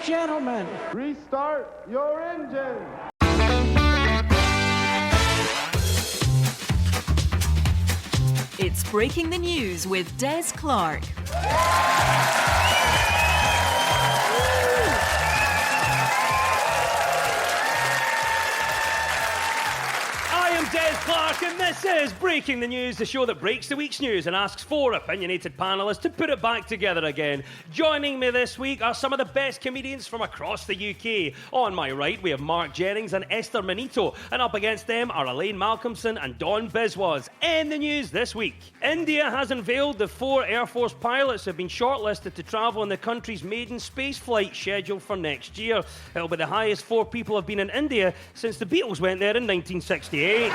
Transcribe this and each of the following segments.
gentlemen. Restart your engine. It's Breaking the News with Des Clark. I am Des Clark, and this is Breaking the News, the show that breaks the week's news and asks four opinionated panellists to put it back together again. Joining me this week are some of the best comedians from across the UK. On my right, we have Mark Jennings and Esther Manito, and up against them are Elaine Malcolmson and Dawn Biswas. In the news this week, India has unveiled the 4 Air Force pilots who have been shortlisted to travel on the country's maiden space flight scheduled for next year. It'll be the highest 4 people have been in India since the Beatles went there in 1968.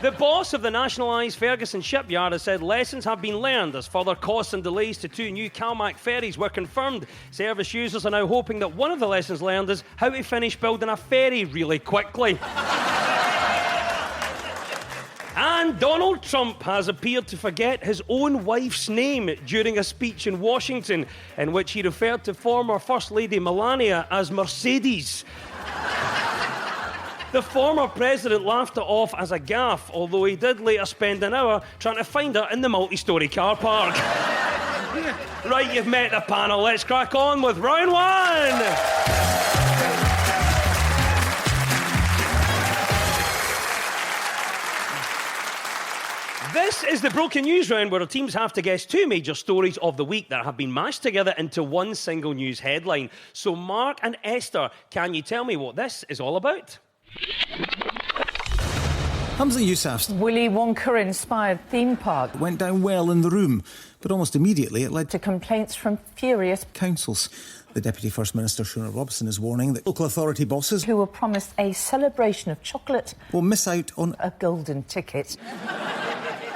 The boss of the nationalised Ferguson shipyard has said lessons have been learned as further costs and delays to 2 new CalMac ferries were confirmed. Service users are now hoping that one of the lessons learned is how to finish building a ferry really quickly. And Donald Trump has appeared to forget his own wife's name during a speech in Washington in which he referred to former First Lady Melania as Mercedes. The former president laughed it off as a gaffe, although he did later spend an hour trying to find her in the multi-storey car park. Right, you've met the panel. Let's crack on with round 1. This is the Broken News round, where our teams have to guess 2 major stories of the week that have been mashed together into one single news headline. So, Mark and Esther, can you tell me what this is all about? Humza Yousaf's Willy Wonka-inspired theme park went down well in the room, but almost immediately it led to complaints from furious councils. The Deputy First Minister, Shona Robson, is warning that local authority bosses who were promised a celebration of chocolate will miss out on a golden ticket.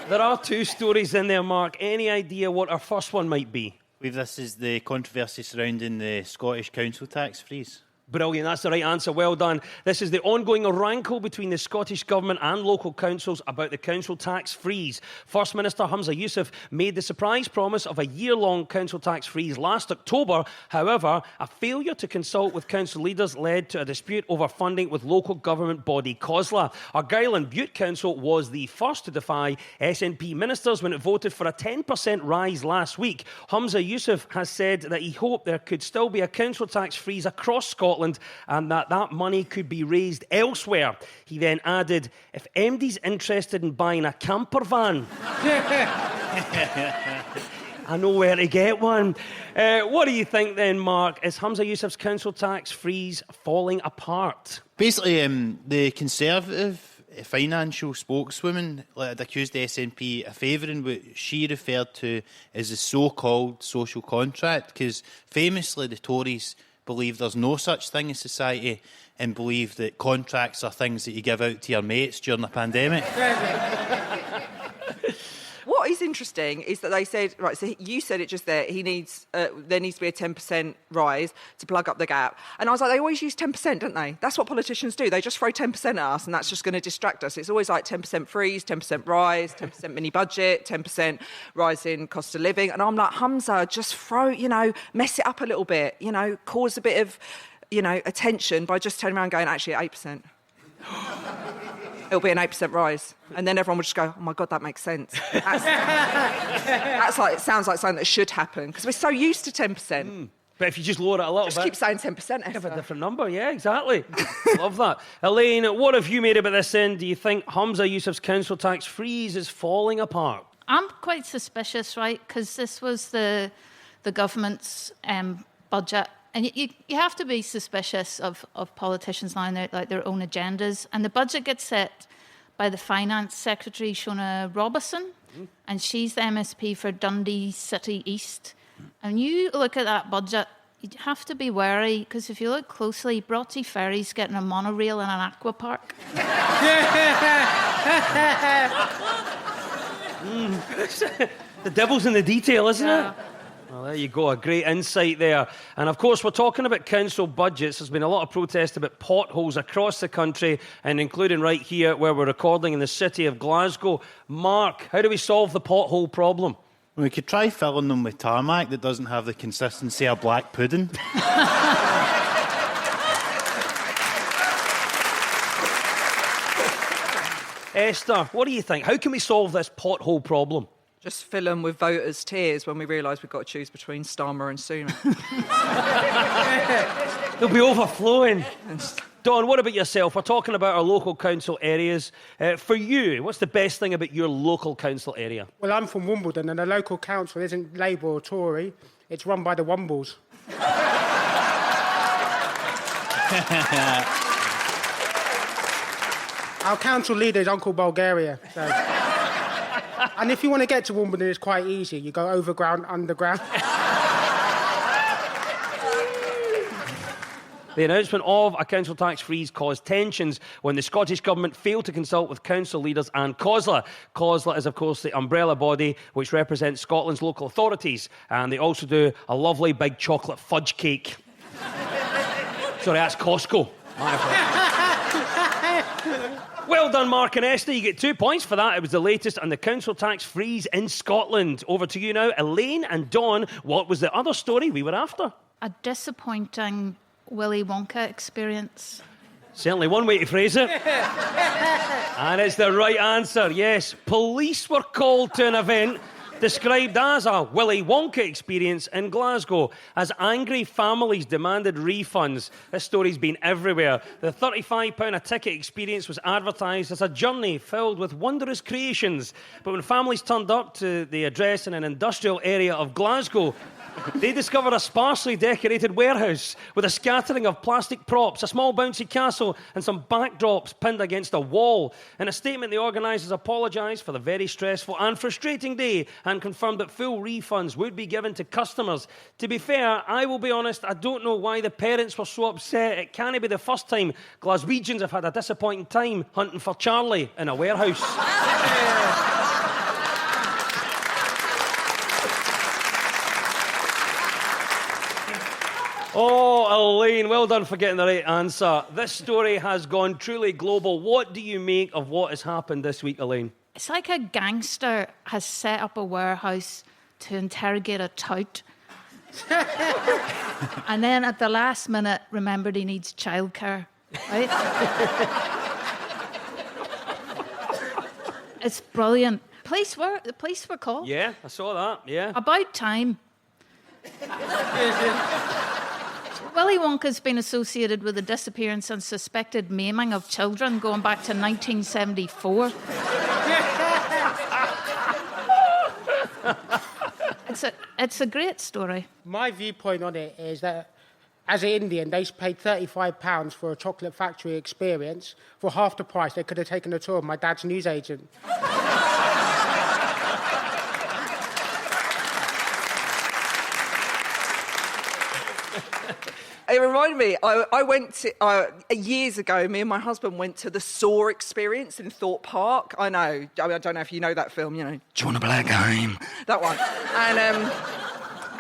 There are 2 stories in there, Mark. Any idea what our first one might be? I believe this is the controversy surrounding the Scottish council tax freeze. Brilliant, that's the right answer, well done. This is the ongoing rankle between the Scottish Government and local councils about the council tax freeze. First Minister Humza Yousaf made the surprise promise of a year-long council tax freeze last October. However, a failure to consult with council leaders led to a dispute over funding with local government body COSLA. Argyll and Bute Council was the first to defy SNP ministers when it voted for a 10% rise last week. Humza Yousaf has said that he hoped there could still be a council tax freeze across Scotland and that money could be raised elsewhere. He then added, if MD's interested in buying a camper van, I know where to get one. What do you think then, Mark? Is Humza Yousaf's council tax freeze falling apart? Basically, the Conservative financial spokeswoman had accused the SNP of favouring what she referred to as the so-called social contract, because famously the Tories believe there's no such thing as society and believe that contracts are things that you give out to your mates during a pandemic. What is interesting is that they said, right, so you said it just there, there needs to be a 10% rise to plug up the gap. And I was like, they always use 10%, don't they? That's what politicians do. They just throw 10% at us and that's just going to distract us. It's always like 10% freeze, 10% rise, 10% mini budget, 10% rise in cost of living. And I'm like, Humza, just throw, mess it up a little bit, cause a bit of, attention by just turning around and going, actually, at 8%. It'll be an 8% rise. And then everyone would just go, oh my God, that makes sense. That's like, it sounds like something that should happen, because we're so used to 10%. But if you just lower it a little Just bit... keep saying 10%, Give a different number, yeah, exactly. Love that. Elaine, what have you made about this then? Do you think Humza Yousaf's council tax freeze is falling apart? I'm quite suspicious, right, because this was the government's budget. And you have to be suspicious of politicians laying out like their own agendas. And the budget gets set by the Finance Secretary, Shona Robison, and she's the MSP for Dundee City East. And you look at that budget, you have to be wary, because if you look closely, Broughty Ferry's getting a monorail in an aqua park. The devil's in the detail, isn't it? Well, there you go, a great insight there. And of course, we're talking about council budgets. There's been a lot of protest about potholes across the country, and including right here where we're recording in the city of Glasgow. Mark, how do we solve the pothole problem? We could try filling them with tarmac that doesn't have the consistency of black pudding. Esther, what do you think? How can we solve this pothole problem? Just fill them with voters' tears when we realise we've got to choose between Starmer and Sunak. They'll be overflowing. Dawn, what about yourself? We're talking about our local council areas. For you, what's the best thing about your local council area? Well, I'm from Wimbledon, and the local council isn't Labour or Tory. It's run by the Wombles. Our council leader is Uncle Bulgaria. So. And if you want to get to Wimbledon, it's quite easy. You go overground, underground. The announcement of a council tax freeze caused tensions when the Scottish Government failed to consult with council leaders and COSLA. COSLA is, of course, the umbrella body which represents Scotland's local authorities, and they also do a lovely big chocolate fudge cake. Sorry, that's Costco. Well done, Mark and Esther. You get 2 points for that. It was the latest on the council tax freeze in Scotland. Over to you now, Elaine and Dawn. What was the other story we were after? A disappointing Willy Wonka experience. Certainly one way to phrase it. And it's the right answer, yes. Police were called to an event described as a Willy Wonka experience in Glasgow as angry families demanded refunds. This story's been everywhere. The £35 a ticket experience was advertised as a journey filled with wondrous creations. But when families turned up to the address in an industrial area of Glasgow, they discovered a sparsely decorated warehouse with a scattering of plastic props, a small bouncy castle and some backdrops pinned against a wall. In a statement, the organisers apologised for the very stressful and frustrating day and confirmed that full refunds would be given to customers. To be fair, I will be honest, I don't know why the parents were so upset. It can't be the first time Glaswegians have had a disappointing time hunting for Charlie in a warehouse. Oh, Elaine, well done for getting the right answer. This story has gone truly global. What do you make of what has happened this week, Elaine? It's like a gangster has set up a warehouse to interrogate a tout. And then at the last minute, remembered he needs childcare. Right? It's brilliant. The police were called. Yeah, I saw that, yeah. About time. Willy Wonka's been associated with the disappearance and suspected maiming of children going back to 1974. It's a great story. My viewpoint on it is that as an Indian, they paid £35 for a chocolate factory experience. For half the price, they could have taken a tour of my dad's newsagent. It reminded me, I went to, years ago, me and my husband went to the Saw experience in Thorpe Park. I don't know if you know that film, you know. Do you want a black game? That one.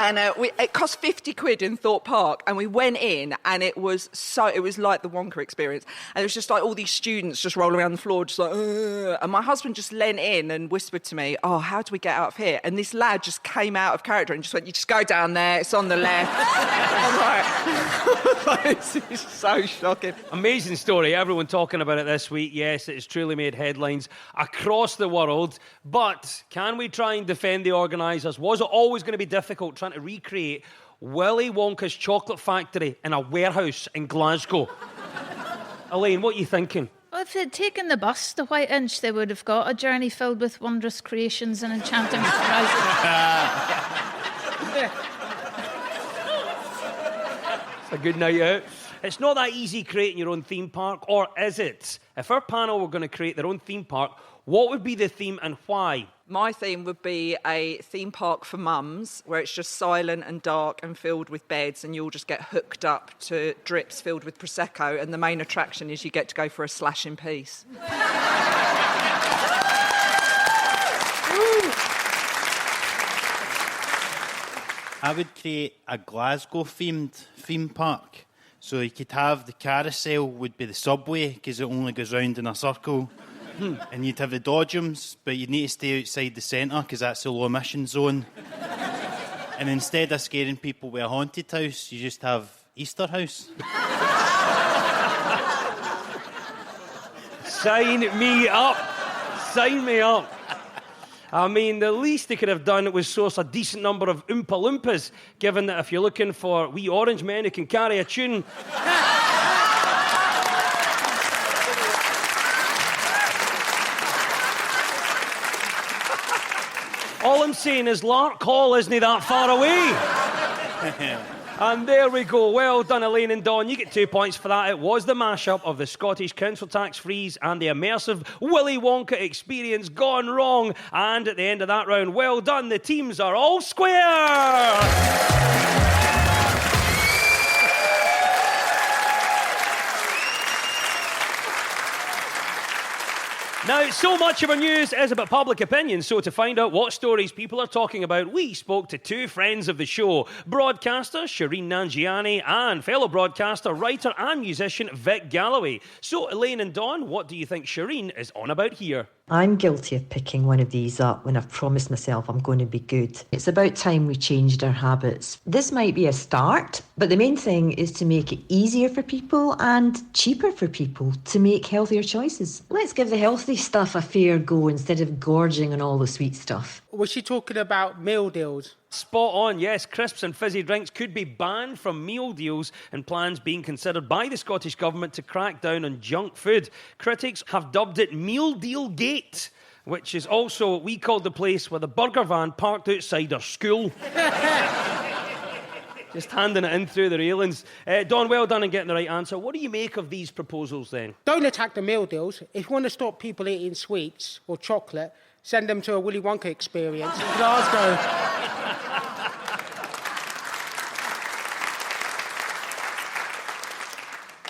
It cost 50 quid in Thorpe Park, and we went in, and it was like the Wonka experience. And it was just like all these students just rolling around the floor, just like, ugh. And my husband just leant in and whispered to me, oh, how do we get out of here? And this lad just came out of character and just went, you just go down there, it's on the left. I'm like, this is so shocking. Amazing story. Everyone talking about it this week. Yes, it has truly made headlines across the world. But can we try and defend the organisers? Was it always going to be difficult trying to recreate Willy Wonka's chocolate factory in a warehouse in Glasgow? Elaine, what are you thinking? Well, if they'd taken the bus to White Inch, they would have got a journey filled with wondrous creations and enchanting surprises. It's a good night out. It's not that easy creating your own theme park, or is it? If our panel were going to create their own theme park, what would be the theme and why? My theme would be a theme park for mums, where it's just silent and dark and filled with beds, and you'll just get hooked up to drips filled with Prosecco, and the main attraction is you get to go for a slash in peace. I would create a Glasgow-themed theme park. So you could have the carousel would be the subway, because it only goes round in a circle. And you'd have the dodgems, but you'd need to stay outside the centre because that's the low emission zone. And instead of scaring people with a haunted house, you just have Easter house. Sign me up. Sign me up. I mean, the least they could have done was source a decent number of Oompa Loompas, given that if you're looking for wee orange men who can carry a tune... All I'm saying is Lark Hall isn't that far away. And there we go. Well done, Elaine and Dawn. You get 2 points for that. It was the mashup of the Scottish council tax freeze and the immersive Willy Wonka experience gone wrong. And at the end of that round, well done. The teams are all square. Now, so much of our news is about public opinion, so to find out what stories people are talking about, we spoke to two friends of the show, broadcaster Shireen Nanjiani and fellow broadcaster, writer and musician Vic Galloway. So, Elaine and Dawn, what do you think Shireen is on about here? I'm guilty of picking one of these up when I've promised myself I'm going to be good. It's about time we changed our habits. This might be a start, but the main thing is to make it easier for people and cheaper for people to make healthier choices. Let's give the healthy stuff a fair go instead of gorging on all the sweet stuff. Was she talking about meal deals? Spot on, yes. Crisps and fizzy drinks could be banned from meal deals, and plans being considered by the Scottish Government to crack down on junk food. Critics have dubbed it Meal Deal Gate, which is also what we called the place where the burger van parked outside our school. Just handing it in through the railings. Dawn, well done in getting the right answer. What do you make of these proposals then? Don't attack the meal deals. If you want to stop people eating sweets or chocolate, send them to a Willy Wonka experience in Glasgow.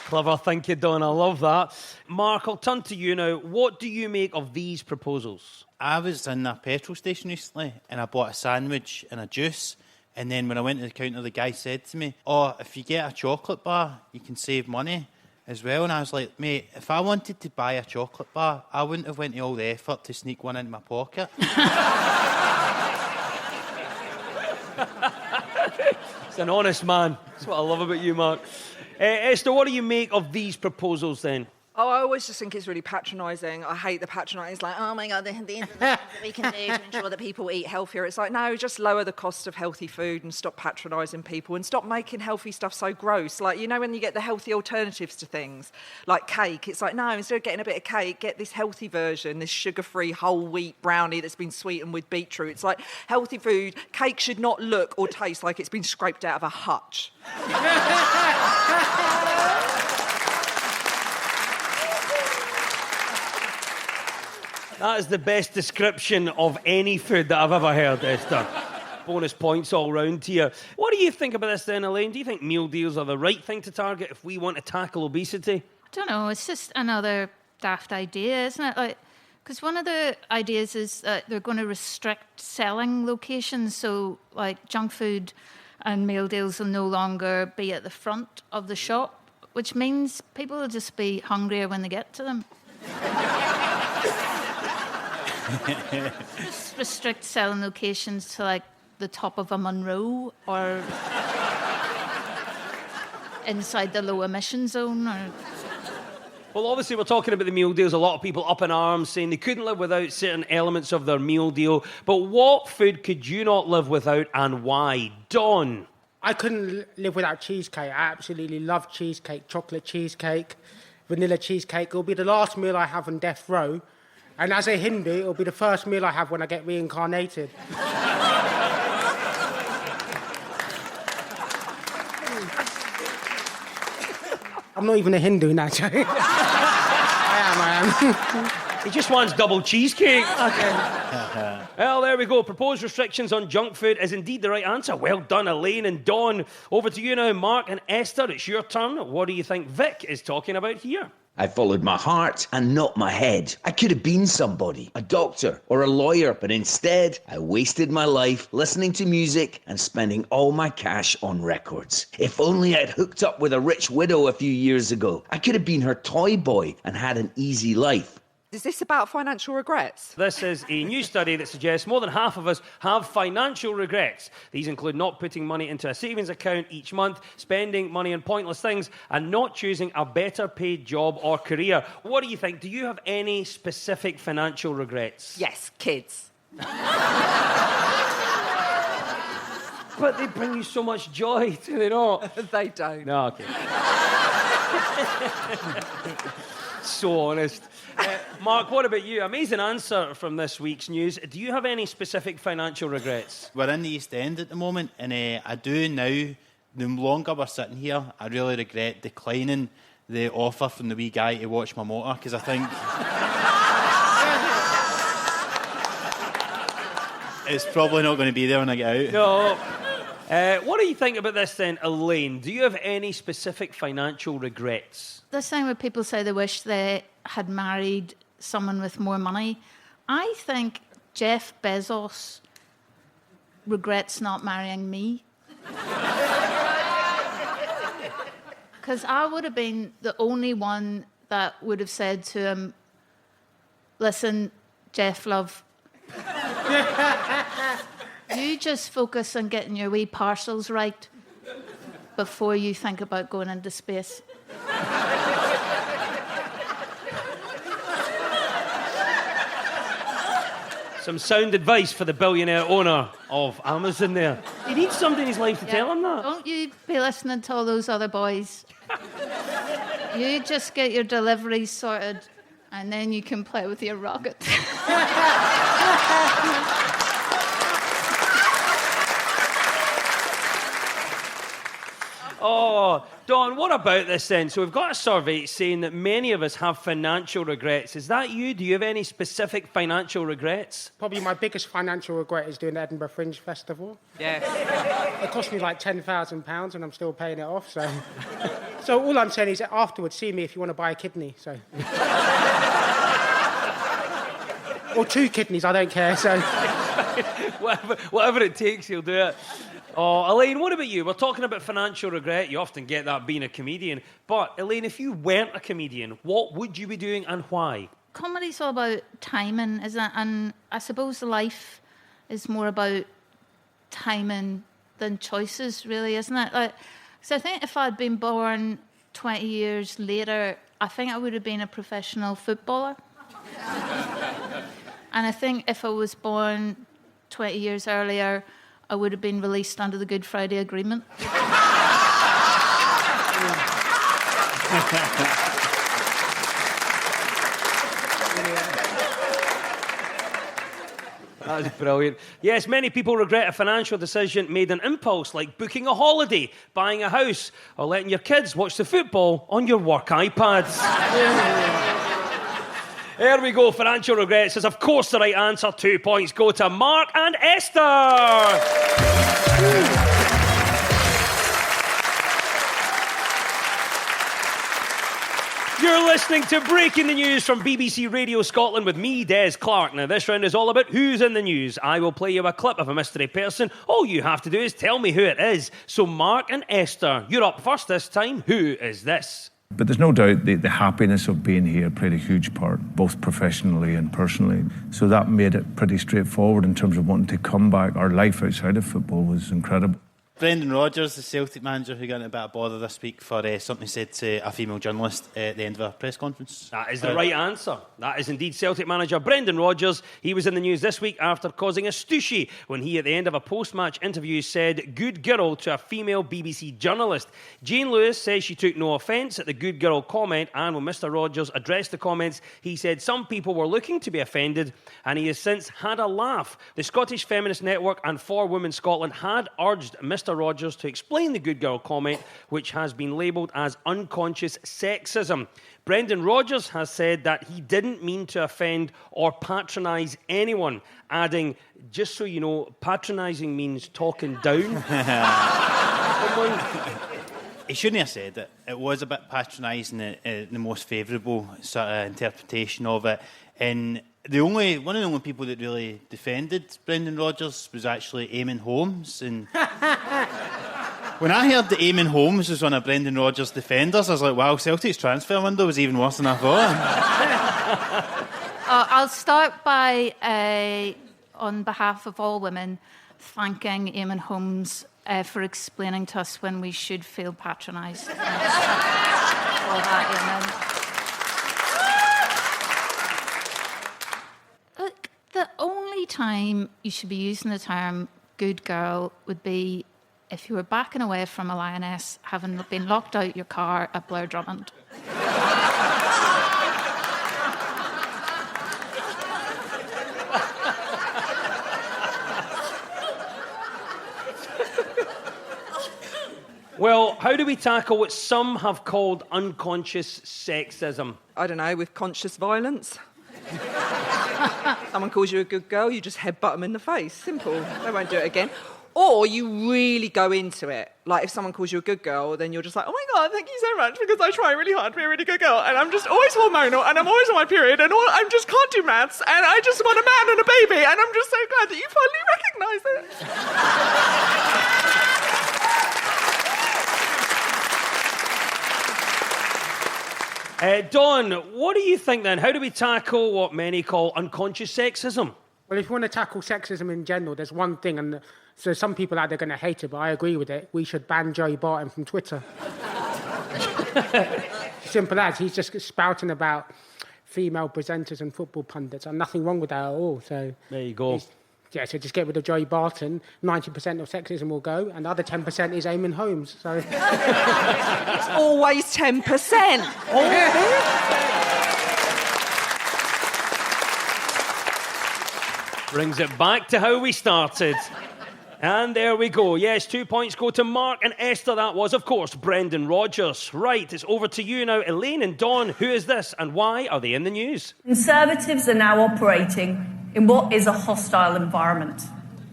Clever, thank you, Dawn. I love that. Mark, I'll turn to you now. What do you make of these proposals? I was in a petrol station recently and I bought a sandwich and a juice. And then when I went to the counter, the guy said to me, "Oh, if you get a chocolate bar, you can save money as well." And I was like, "Mate, if I wanted to buy a chocolate bar, I wouldn't have went to all the effort to sneak one into my pocket." It's an honest man. That's what I love about you, Mark. Esther, what do you make of these proposals then? Oh, I always just think it's really patronising. I hate the patronising. It's like, oh my God, the things that we can do to ensure that people eat healthier. It's like, no, just lower the cost of healthy food and stop patronising people and stop making healthy stuff so gross. Like, you know, when you get the healthy alternatives to things, like cake, it's like, no, instead of getting a bit of cake, get this healthy version, this sugar-free whole wheat brownie that's been sweetened with beetroot. It's like healthy food. Cake should not look or taste like it's been scraped out of a hutch. That is the best description of any food that I've ever heard, Esther. Bonus points all round here. What do you think about this then, Elaine? Do you think meal deals are the right thing to target if we want to tackle obesity? I don't know. It's just another daft idea, isn't it? Like, because one of the ideas is that they're going to restrict selling locations. So, like, junk food and meal deals will no longer be at the front of the shop, which means people will just be hungrier when they get to them. Just restrict selling locations to, like, the top of a Munro or inside the low emission zone. Or... Well, obviously, we're talking about the meal deals. A lot of people up in arms saying they couldn't live without certain elements of their meal deal. But what food could you not live without and why? Dawn? I couldn't live without cheesecake. I absolutely love cheesecake, chocolate cheesecake, vanilla cheesecake. It'll be the last meal I have on death row. And as a Hindu, it'll be the first meal I have when I get reincarnated. I'm not even a Hindu now, Joe. I am. He just wants double cheesecake. Okay. Well, there we go. Proposed restrictions on junk food is indeed the right answer. Well done, Elaine and Dawn. Over to you now, Mark and Esther. It's your turn. What do you think Vic is talking about here? I followed my heart and not my head. I could have been somebody, a doctor or a lawyer, but instead I wasted my life listening to music and spending all my cash on records. If only I'd hooked up with a rich widow a few years ago. I could have been her toy boy and had an easy life. Is this about financial regrets? This is a new study that suggests more than half of us have financial regrets. These include not putting money into a savings account each month, spending money on pointless things, and not choosing a better paid job or career. What do you think? Do you have any specific financial regrets? Yes, kids. But they bring you so much joy, do they not? They don't. No, okay. So honest. Mark, what about you? Amazing answer from this week's news. Do you have any specific financial regrets? We're in the East End at the moment, and I do now. The longer we're sitting here, I really regret declining the offer from the wee guy to watch my motor, because I think it's probably not going to be there when I get out. No. What do you think about this then, Elaine? Do you have any specific financial regrets? This thing where people say they wish they had married someone with more money. I think Jeff Bezos regrets not marrying me. Because I would have been the only one that would have said to him, listen, Jeff, love, you just focus on getting your wee parcels right before you think about going into space. Some sound advice for the billionaire owner of Amazon there. He needs somebody in his life to tell him that. Don't you be listening to all those other boys. You just get your deliveries sorted and then you can play with your rocket. Oh, Dawn, what about this then? So we've got a survey saying that many of us have financial regrets. Is that you? Do you have any specific financial regrets? Probably my biggest financial regret is doing the Edinburgh Fringe Festival. Yes. It cost me like £10,000 and I'm still paying it off. So, so all I'm saying is that afterwards, see me if you want to buy a kidney. So, or 2 kidneys, I don't care. So, whatever it takes, you'll do it. Oh, Elaine, what about you? We're talking about financial regret. You often get that being a comedian. But, Elaine, if you weren't a comedian, what would you be doing and why? Comedy's all about timing, isn't it? And I suppose life is more about timing than choices, really, isn't it? Like, so I think if I'd been born 20 years later, I think I would have been a professional footballer. And I think if I was born 20 years earlier, I would have been released under the Good Friday Agreement. That was brilliant. Yes, many people regret a financial decision made on impulse, like booking a holiday, buying a house, or letting your kids watch the football on your work iPads. There we go. Financial regrets is, of course, the right answer. 2 points go to Mark and Esther. You're listening to Breaking the News from BBC Radio Scotland with me, Des Clark. Now, this round is all about who's in the news. I will play you a clip of a mystery person. All you have to do is tell me who it is. So, Mark and Esther, you're up first this time. Who is this? But there's no doubt the happiness of being here played a huge part, both professionally and personally. So that made it pretty straightforward in terms of wanting to come back. Our life outside of football was incredible. Brendan Rodgers, the Celtic manager, who got in a bit of bother this week for something he said to a female journalist at the end of a press conference. That is the right answer. That is indeed Celtic manager Brendan Rodgers. He was in the news this week after causing a stooshy when he, at the end of a post-match interview, said "good girl" to a female BBC journalist. Jane Lewis says she took no offence at the "good girl" comment, and when Mr Rodgers addressed the comments, he said some people were looking to be offended, and he has since had a laugh. The Scottish Feminist Network and For Women Scotland had urged Mr Rodgers to explain the "good girl" comment, which has been labelled as unconscious sexism. Brendan Rodgers has said that he didn't mean to offend or patronise anyone, adding, just so you know, patronising means talking down. He shouldn't have said it. It was a bit patronising, the most favourable sort of interpretation of it. And one of the only people that really defended Brendan Rodgers was actually Eamon Holmes. And When I heard that Eamon Holmes was one of Brendan Rodgers' defenders, I was like, wow, Celtic's transfer window was even worse than I thought. I'll start by, on behalf of all women, thanking Eamon Holmes for explaining to us when we should feel patronised. Thanks for all that, Eamon. Look, the only time you should be using the term good girl would be if you were backing away from a lioness having been locked out your car at Blair Drummond. Well, how do we tackle what some have called unconscious sexism? I don't know, with conscious violence. Someone calls you a good girl, you just headbutt them in the face. Simple. They won't do it again. Or you really go into it. Like, if someone calls you a good girl, then you're just like, oh my God, thank you so much, because I try really hard to be a really good girl, and I'm just always hormonal, and I'm always on my period, and I just can't do maths, and I just want a man and a baby, and I'm just so glad that you finally recognise it. Dawn, what do you think then? How do we tackle what many call unconscious sexism? Well, if you want to tackle sexism in general, there's one thing, and so some people out there are going to hate it, but I agree with it. We should ban Joey Barton from Twitter. Simple as. He's just spouting about female presenters and football pundits, and nothing wrong with that at all. So there you go. Yeah, so just get rid of Joey Barton. 90% of sexism will go, and the other 10% is Eamon Holmes. So It's always 10%. Brings it back to how we started. And there we go. Yes, 2 points go to Mark and Esther. That was, of course, Brendan Rodgers. Right, it's over to you now. Elaine and Dawn, who is this and why are they in the news? Conservatives are now operating in what is a hostile environment.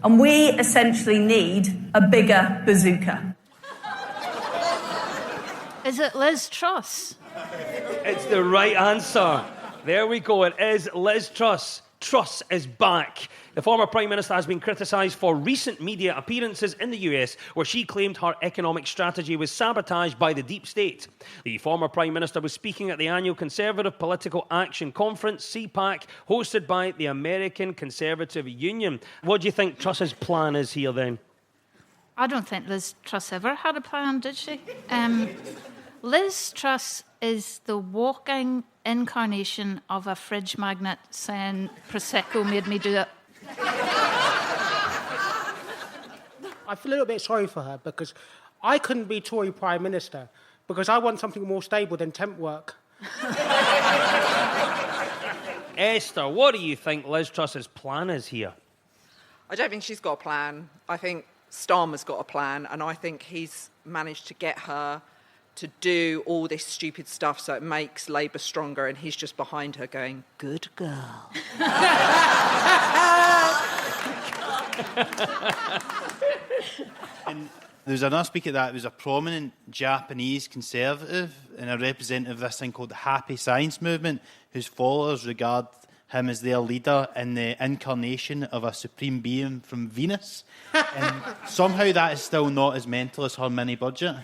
And we essentially need a bigger bazooka. Is it Liz Truss? It's the right answer. There we go. It is Liz Truss. Truss is back. The former Prime Minister has been criticised for recent media appearances in the US where she claimed her economic strategy was sabotaged by the deep state. The former Prime Minister was speaking at the annual Conservative Political Action Conference, CPAC, hosted by the American Conservative Union. What do you think Truss's plan is here then? I don't think Liz Truss ever had a plan, did she? Liz Truss is the walking incarnation of a fridge magnet saying, Prosecco made me do it. I feel a little bit sorry for her because I couldn't be Tory Prime Minister because I want something more stable than temp work. Esther, what do you think Liz Truss's plan is here? I don't think she's got a plan. I think Starmer's got a plan, and I think he's managed to get her to do all this stupid stuff so it makes Labour stronger, and he's just behind her going, good girl. And there was another speaker that was a prominent Japanese conservative and a representative of this thing called the Happy Science Movement, whose followers regard him as their leader in the incarnation of a supreme being from Venus. And somehow that is still not as mental as her mini budget.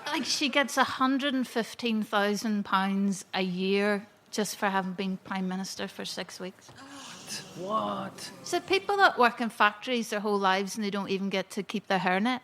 Like she gets £115,000 a year just for having been Prime Minister for 6 weeks. What? So people that work in factories their whole lives and they don't even get to keep their hairnet.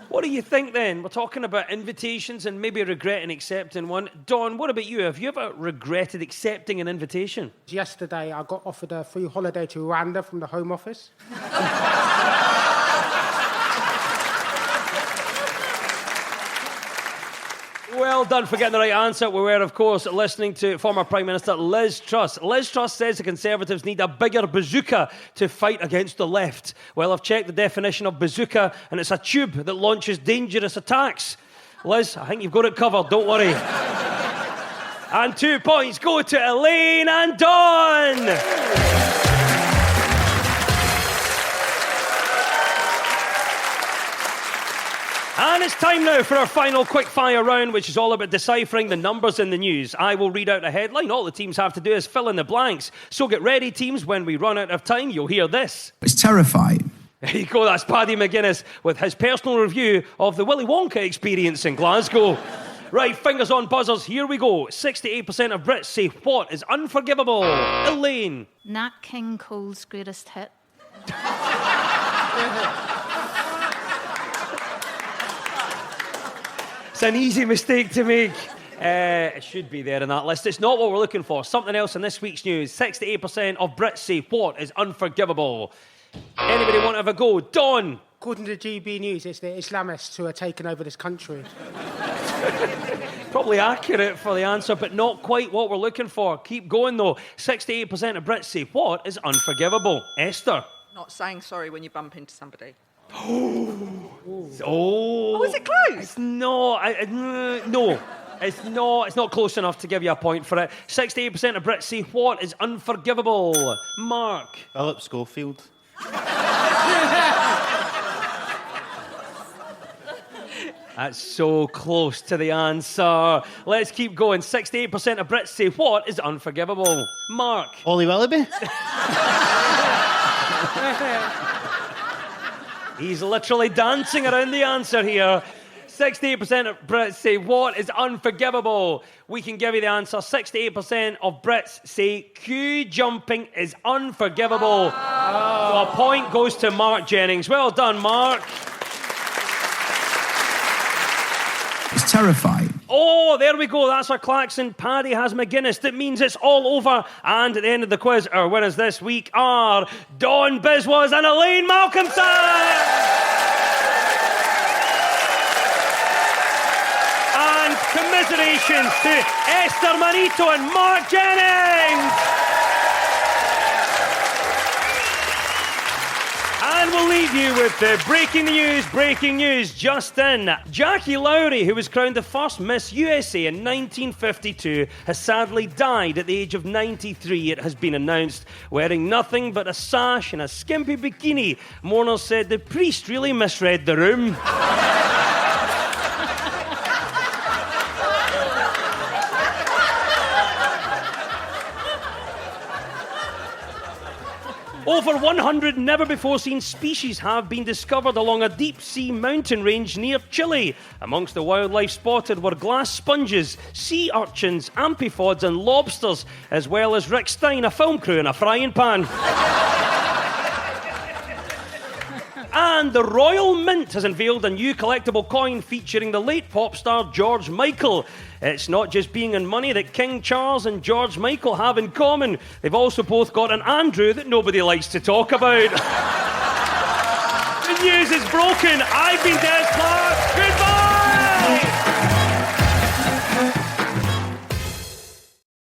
What do you think then? We're talking about invitations and maybe regretting accepting one. Dawn, what about you? Have you ever regretted accepting an invitation? Yesterday, I got offered a free holiday to Rwanda from the Home Office. Well done for getting the right answer. We were, of course, listening to former Prime Minister Liz Truss. Liz Truss says the Conservatives need a bigger bazooka to fight against the left. Well, I've checked the definition of bazooka, and it's a tube that launches dangerous attacks. Liz, I think you've got it covered. Don't worry. And 2 points go to Elaine and Dawn. And it's time now for our final quick-fire round, which is all about deciphering the numbers in the news. I will read out a headline. All the teams have to do is fill in the blanks. So get ready, teams. When we run out of time, you'll hear this. It's terrifying. There you go. That's Paddy McGuinness with his personal review of the Willy Wonka experience in Glasgow. Right, fingers on buzzers. Here we go. 68% of Brits say what is unforgivable. Elaine. Nat King Cole's greatest hit. It's an easy mistake to make. It should be there in that list. It's not what we're looking for. Something else in this week's news. 68% of Brits say what is unforgivable. Anybody want to have a go? Dawn. According to GB News, it's the Islamists who are taking over this country. Probably accurate for the answer, but not quite what we're looking for. Keep going, though. 68% of Brits say what is unforgivable. Esther. Not saying sorry when you bump into somebody. Oh, is it close? It's not. No. It's not close enough to give you a point for it. 68% of Brits say what is unforgivable. Mark. Philip Schofield. That's so close to the answer. Let's keep going. 68% of Brits say what is unforgivable. Mark. Ollie Willoughby. He's literally dancing around the answer here. 68% of Brits say what is unforgivable. We can give you the answer. 68% of Brits say queue jumping is unforgivable. So a point goes to Mark Jennings. Well done, Mark. It's terrifying. Oh, there we go. That's our klaxon. Paddy has McGuinness. That means it's all over. And at the end of the quiz, our winners this week are Dawn Biswas and Elaine Malcolmson. And commiserations to Esther Manito and Mark Jennings. And we'll leave you with the breaking news just in. Jackie Lowry, who was crowned the first Miss USA in 1952, has sadly died at the age of 93, it has been announced. Wearing nothing but a sash and a skimpy bikini, mourners said the priest really misread the room. Over 100 never-before-seen species have been discovered along a deep-sea mountain range near Chile. Amongst the wildlife spotted were glass sponges, sea urchins, amphipods and lobsters, as well as Rick Stein, a film crew in a frying pan. And the Royal Mint has unveiled a new collectible coin featuring the late pop star George Michael. It's not just being in money that King Charles and George Michael have in common. They've also both got an Andrew that nobody likes to talk about. The news is broken. I've been Des Clark.